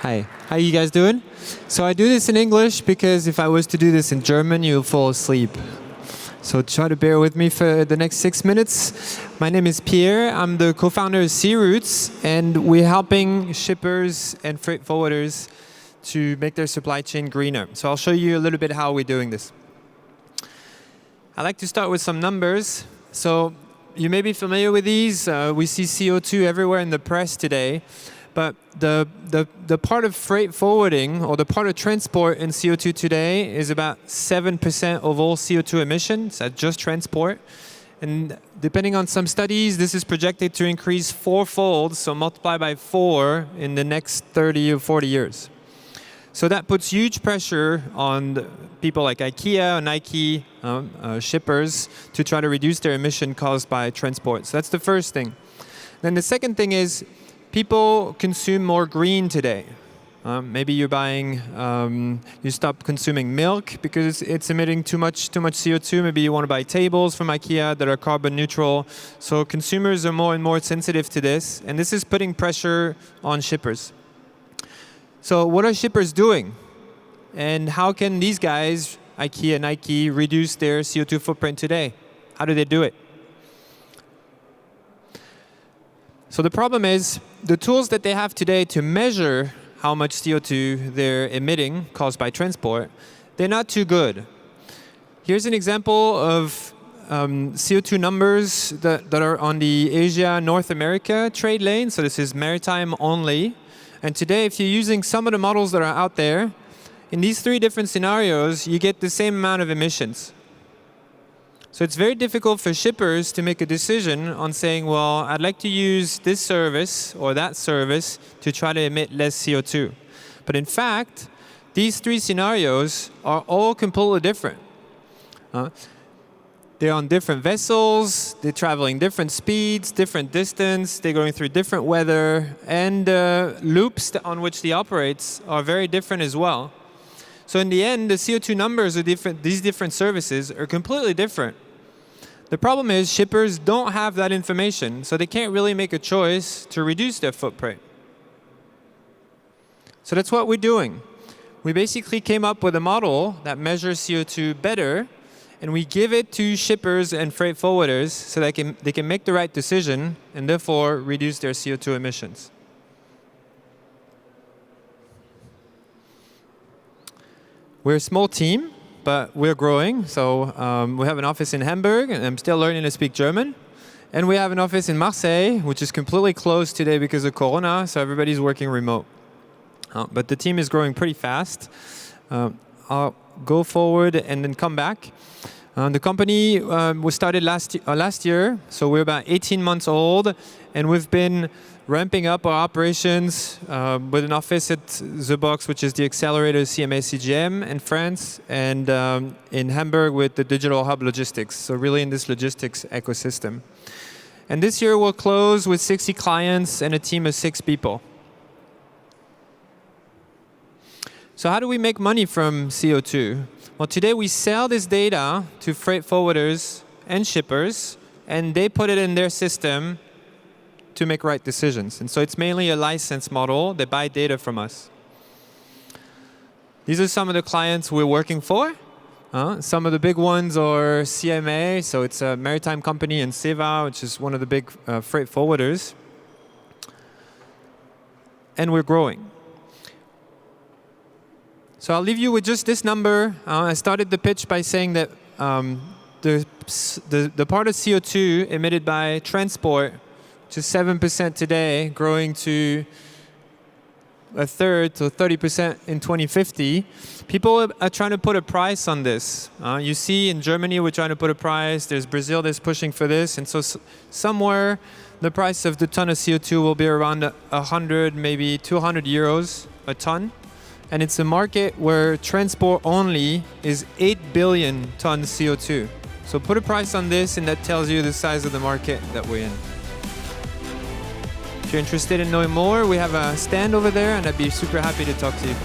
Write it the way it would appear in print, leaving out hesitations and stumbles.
Hi, how you guys doing? So I do this in English because if I was to do this in German, you'll fall asleep. So try to bear with me for the next 6 minutes. My name is Pierre. I'm the co-founder of Searoutes, and we're helping shippers and freight forwarders to make their supply chain greener. So I'll show you a little bit how we're doing this. I like to start with some numbers. So you may be familiar with these. We see CO2 everywhere in the press today. But the part of freight forwarding, or the part of transport in CO2 today, is about 7% of all CO2 emissions. That's just transport. And depending on some studies, this is projected to increase fourfold, so multiply by 4 in the next 30 or 40 years. So that puts huge pressure on people like IKEA, Nike, shippers, to try to reduce their emission caused by transport. So that's the first thing. Then the second thing is, people consume more green today. Maybe you're buying, you stop consuming milk because it's emitting too much CO2. Maybe you want to buy tables from IKEA that are carbon neutral. So consumers are more and more sensitive to this, and this is putting pressure on shippers. So what are shippers doing? And how can these guys, IKEA, Nike, reduce their CO2 footprint today? How do they do it? So the problem is, the tools that they have today to measure how much CO2 they're emitting caused by transport, they're not too good. Here's an example of CO2 numbers that are on the Asia-North America trade lane. So this is maritime only. And today, if you're using some of the models that are out there, in these 3 different scenarios, you get the same amount of emissions. So it's very difficult for shippers to make a decision on saying, well, I'd like to use this service or that service to try to emit less CO2. But in fact, these 3 scenarios are all completely different. They're on different vessels, they're traveling different speeds, different distance, they're going through different weather, and loops on which they operate are very different as well. So in the end, the CO2 numbers of these different services are completely different. The problem is shippers don't have that information, so they can't really make a choice to reduce their footprint. So that's what we're doing. We basically came up with a model that measures CO2 better, and we give it to shippers and freight forwarders so they can make the right decision and therefore reduce their CO2 emissions. We're a small team, but we're growing. So we have an office in Hamburg, and I'm still learning to speak German. And we have an office in Marseille, which is completely closed today because of Corona, so everybody's working remote. But the team is growing pretty fast. I'll go forward and then come back. The company was started last year, so we're about 18 months old, and we've been ramping up our operations with an office at The Box, which is the accelerator CMA CGM in France, and in Hamburg with the Digital Hub Logistics, so really in this logistics ecosystem. And this year we'll close with 60 clients and a team of 6 people. So how do we make money from CO2? Well, today we sell this data to freight forwarders and shippers, and they put it in their system to make right decisions. And so it's mainly a license model. They buy data from us. These are some of the clients we're working for. Some of the big ones are CMA, so it's a maritime company, and Seva, which is one of the big freight forwarders. And we're growing. So I'll leave you with just this number. I started the pitch by saying that the part of CO2 emitted by transport, which is 7% today, growing to a third, to 30% in 2050. People are trying to put a price on this. You see in Germany, we're trying to put a price. There's Brazil that's pushing for this. And so somewhere, the price of the ton of CO2 will be around 100, maybe 200 euros a ton. And it's a market where transport only is 8 billion tons CO2. So put a price on this, and that tells you the size of the market that we're in. If you're interested in knowing more, we have a stand over there, and I'd be super happy to talk to you.